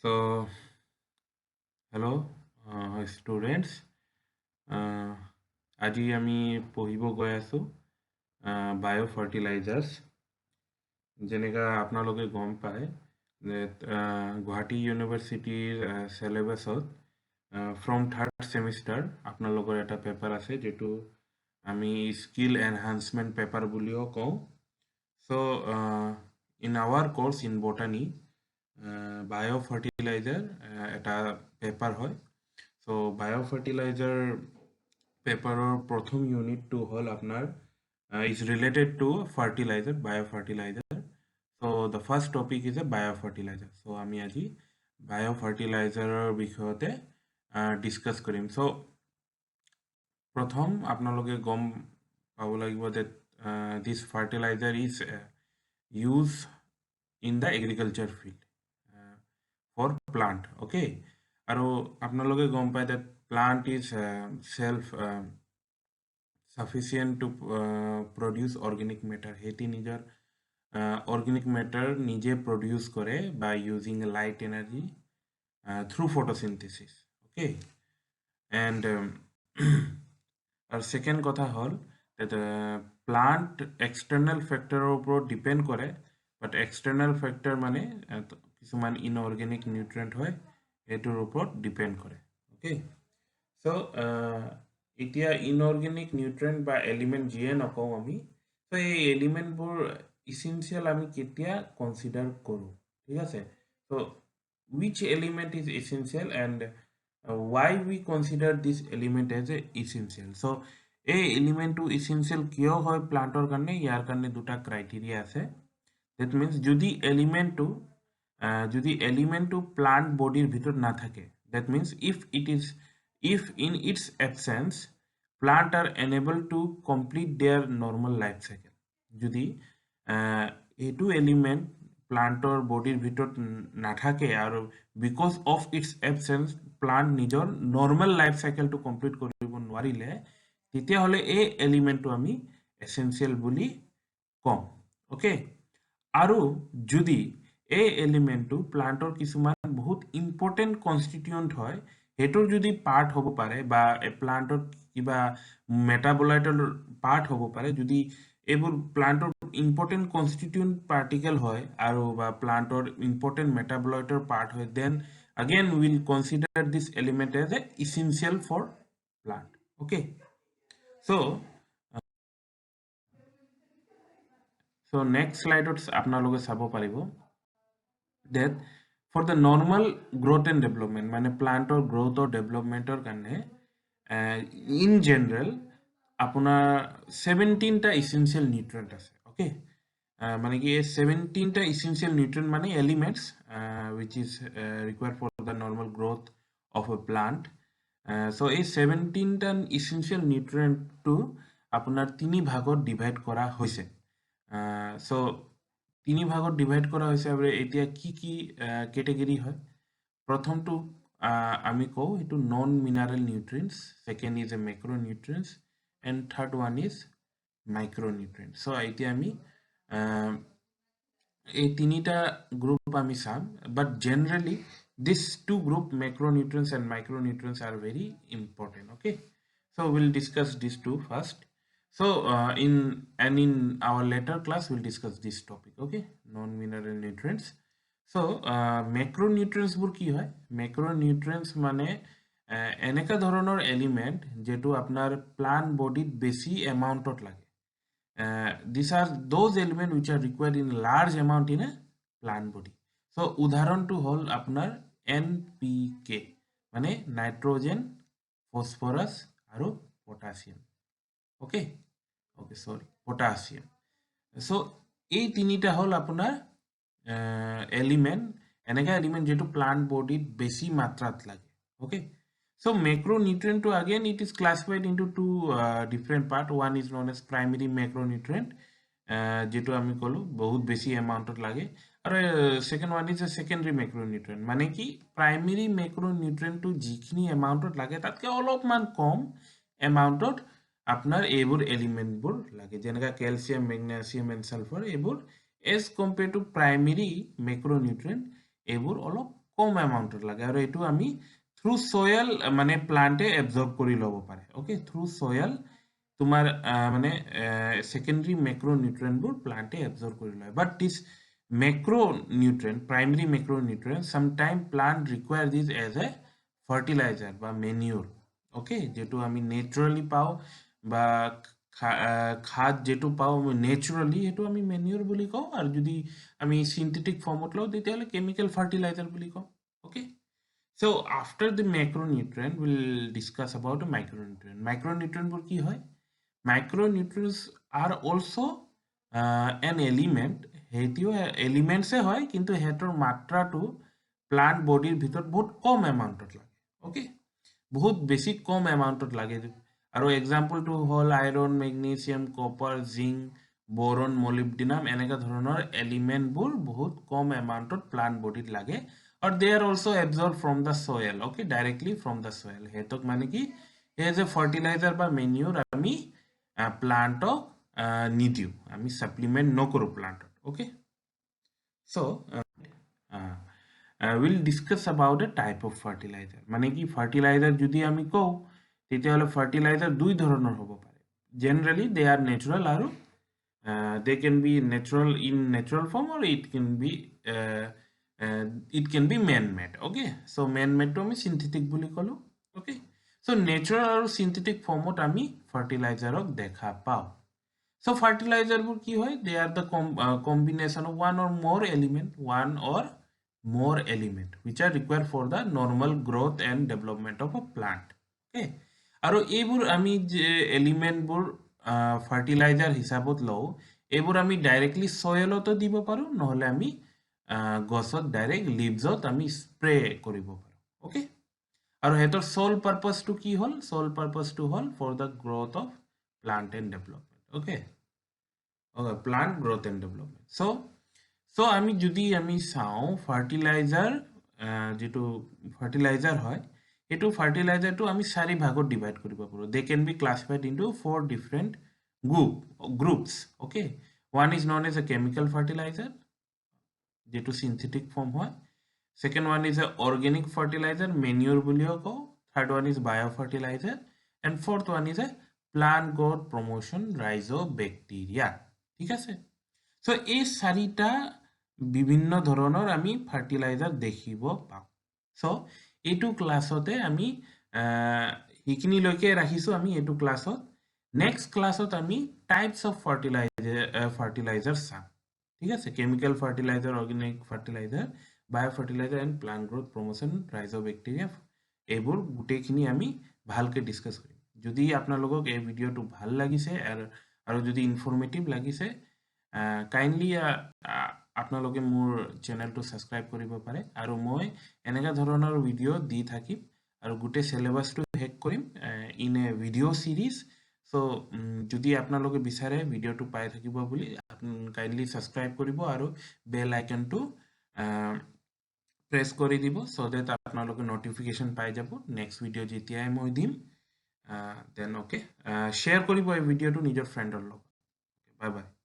So, hello, students. আজি আমি পঢ়িব গৈ আছো বায়োফাৰ্টিলাইজাৰ্ছ যেনেকা আপোনালোকে গম পায় যে গুৱাহাটী ইউনিভাৰ্চিটিৰ চিলেবাছত ফ্ৰম থাৰ্ড ছেমিষ্টাৰ আপোনালোকৰ এটা পেপাৰ আছে যেটো আমি স্কিল এনহান্সমেণ্ট পেপাৰ বুলিও কওঁ so' in our course in botany biofertilizer এটা পেপাৰ হয় চ' বায়োফাৰ্টিলাইজাৰ পেপাৰৰ প্ৰথম ইউনিটটো হ'ল আপোনাৰ is related to fertilizer, biofertilizer. So the first topic is a biofertilizer. So আমি আজি biofertilizer বিষয়তে discuss কৰিম. So প্ৰথম আপোনালোকে গম পাব লাগিব that this fertilizer is used in the agriculture field for plant. Okay, আৰু আপোনালোকে গম পায় that plant is self sufficient to produce organic matter. Heti nijar organic matter nije produce kore by using light energy through photosynthesis. Okay, and our second kotha hol that plant external factor upor depend kore, but external factor mane kisuman inorganic nutrient hoy etur upor depend kore. Okay, so এতিয়া inorganic nutrient বা element যিয়ে নকওঁ আমি তো এই এলিমেন্টবোৰ essential আমি কেতিয়া consider কৰোঁ ঠিক আছে তো which element is essential and why we consider this element as a essential so এই এলিমেন্টটো essential কিয় হয় প্লান্টৰ কাৰণে ইয়াৰ কাৰণে দুটা ক্ৰাইটেৰিয়া আছে that means যদি এলিমেন্টটো প্লান্ট বডিৰ ভিতৰত না থাকে that means if in its absence plant are unable to complete their normal life cycle যদি এটো এলিমেন্ট প্লান্টৰ বডিৰ ভিতৰত নাথাকে আৰু because of its absence plant নিজৰ normal life cycle to complete কৰিব নোৱাৰিলে তেতিয়া হলে এই এলিমেন্টটো আমি essential বুলি কম ওকে আৰু যদি এই এলিমেন্টটো প্লান্টৰ কিছুমান বহুত ইম্পৰ্টেন্ট কনস্টিটিউয়েন্ট হয় হেটোৰ যদি পাৰ্ট হ'ব পাৰে বা প্লান্টৰ কিবা মেটাবলাইটৰ পাৰ্ট হ'ব পাৰে যদি এবোৰ প্লান্টৰ ইম্পৰ্টেন্ট কনস্টিটিউয়েন্ট পাৰ্টিকল হয় আৰু বা প্লান্টৰ ইম্পৰ্টেন্ট মেটাবলাইটৰ পাৰ্ট হয় then again we'll consider this element as a essential for plant okay so next slide আপোনালোকে চাব পাৰিব that for the normal growth and development মানে প্লান্টৰ growth or development or কাৰণে in general আপোনাৰ 17 টা essential nutrient আছে okay মানে কি 17 টা essential nutrient মানে elements which is required for the normal growth of a plant so এই 17 টা essential nutrient to আপোনাৰ তিনি ভাগত ডিভাইড কৰা হৈছে so তিনি ভাগত ডিভাইড কৰা হৈছে আৰু এতিয়া কি কি ক্যাটাগৰি হয় প্ৰথমটো আমি কও এটো non mineral nutrients second is a macronutrients and third one is micronutrients so এতিয়া আমি এই তিনিটা গ্রুপ আমি চাম but generally these two group macronutrients and micronutrients are very important okay so we'll discuss these two first so in our later class we'll discuss this topic okay non mineral nutrients so macronutrients bur ki hoy macronutrients mane এনেকা ধৰণৰ element যেটো আপোনাৰ plant বডিত বেছি এমাউন্টত লাগে these are those elements which are required in large amount in a plant body so উদাহৰণটো হল আপোনাৰ NPK মানে nitrogen ফসফৰাস আৰু potassium okay sorry potassium so এই তিনিটা হল আপোনাৰ এলিমেন্ট এনেকা এলিমেন্ট যেটো প্লান্ট বডিত বেছি মাত্ৰাত লাগে okay so macronutrient to again it is classified into two different part one is known as primary macronutrient যেটো আমি কলো বহুত বেছি এমাউন্টত লাগে আৰু second one is a secondary macronutrient মানে কি primary macronutrient to যিখিনি এমাউন্টত লাগে তাতকে অলপমান কম এমাউন্টত আপনার এইবোৰ এলিমেন্টবোৰ লাগে যেনেকা ক্যালসিয়াম ম্যাগনেসিয়াম এন্ড সালফাৰ এইবোৰ as compared to primary macronutrient এইবোৰ অলপ কম এমাউন্টত লাগে আৰু এটো আমি থ্ৰু সয়েল মানে প্লান্টে এবজৰ্ব কৰি লব পাৰে ওকে থ্ৰু সয়েল তোমাৰ মানে সেকেন্ডাৰি ম্যাক্ৰোনিউট্ৰিয়েন্ট বোৰ প্লান্টে এবজৰ্ব কৰি লয় বাট this macronutrient primary macronutrient sometime plant require this as a fertilizer বা manure okay যেটো আমি naturally পাও বা খাদ যেটো পাও naturally এটো আমি manure বুলি কও আৰু যদি আমি synthetic formত লও তেতিয়ালে chemical fertilizer বুলি কও okay so after the macronutrient we'll discuss about a micronutrient বোৰ কি হয় micronutrients are also an element হেতিও এলিমেন্টস হয় কিন্তু হেতৰ মাত্ৰাটো প্লান্ট বডিৰ ভিতৰত বহুত কম এমাউন্টত লাগে ওকে বহুত বেছি কম এমাউন্টত লাগে আৰু এক্সাম্পলটো হল iron magnesium copper zinc boron molybdenum এনেকা ধৰণৰ এলিমেন্টবোৰ বহুত কম এমাউন্টত প্লান্ট বডিত লাগে or they are also absorbed from the soil okay directly from the soil hetok mane ki as a fertilizer ba manure ami plant nidiu ami supplement no koru plant okay so we'll discuss about a type of fertilizer mane ki fertilizer jodi ami ko tetiale fertilizer dui dhoroner hobo pare generally they are natural aru they can be natural in natural form or it can be man-made okay so man-made to ami synthetic boli kolo okay so natural aru synthetic form ot ami fertilizer ok dekha pao so fertilizer bur ki hoy they are the combination of one or more element which are required for the normal growth and development of a plant okay aru ebur ami je element bur fertilizer hisabot lo ebur ami directly soil oto dibo paru nohole ami গছত direct লিভছত আমি spray কৰিব পাৰো okay আৰু হেতৰ soul purpose to কি হল sole purpose to হল for the growth of plant and development okay plant growth and development so আমি যদি আমি চাও ফার্টিলাইজার যেটো ফার্টিলাইজার হয় এটো ফার্টিলাইজার টু আমি চাৰি ভাগত ডিভাইড কৰিব পাৰো they can be classified into 4 different groups okay one is known as a chemical fertilizer যেটো synthetic form হয় second one is a organic fertilizer manure বুলিও কও third one is biofertilizer and fourth one is a plant growth promotion rhizobacteria ঠিক আছে so এই চাৰিটা বিভিন্ন ধৰণৰ আমি ফাৰ্টিলাইজাৰ দেখিব পাও সো এটো ক্লাসতে আমি হিকিনি লৈকে ৰাখিছো আমি এটো ক্লাসত নেক্সট ক্লাসত আমি টাইপস অফ ফার্টিলাইজার চাম ঠিক আছে chemical fertilizer organic fertilizer biofertilizer and plant growth promotion rhizobacteria এবোৰ গুটেখিনি আমি ভালকে ডিসকাস কৰিম যদি আপোনালোকক এই ভিডিওটো ভাল লাগিছে আৰু যদি ইনফৰমেটিভ লাগিছে কাইন্ডলি আপোনালোকে মোৰ চেনেলটো সাবস্ক্ৰাইব কৰিব পাৰে আৰু মই এনেকা ধৰণৰ ভিডিও দি থাকিম আৰু গুটে সিলেবাসটো হেক কৰিম ইন এ ভিডিও সিৰিজ সো যদি আপোনালোকে বিচাৰে ভিডিওটো পাই থাকিব বুলি কাইন্ডলি সাবস্ক্ৰাইব কৰিব আৰু বেল আইকনটো প্ৰেস কৰি দিব সো দ্যাট আপোনালোকে নোটিফিকেশন পাই যাব নেক্সট ভিডিও যেতিয়াই মই দিম দেন ওকে শেয়ার কৰিব এই ভিডিওটো নিজৰ ফ্ৰেণ্ডৰ লগত বাই বাই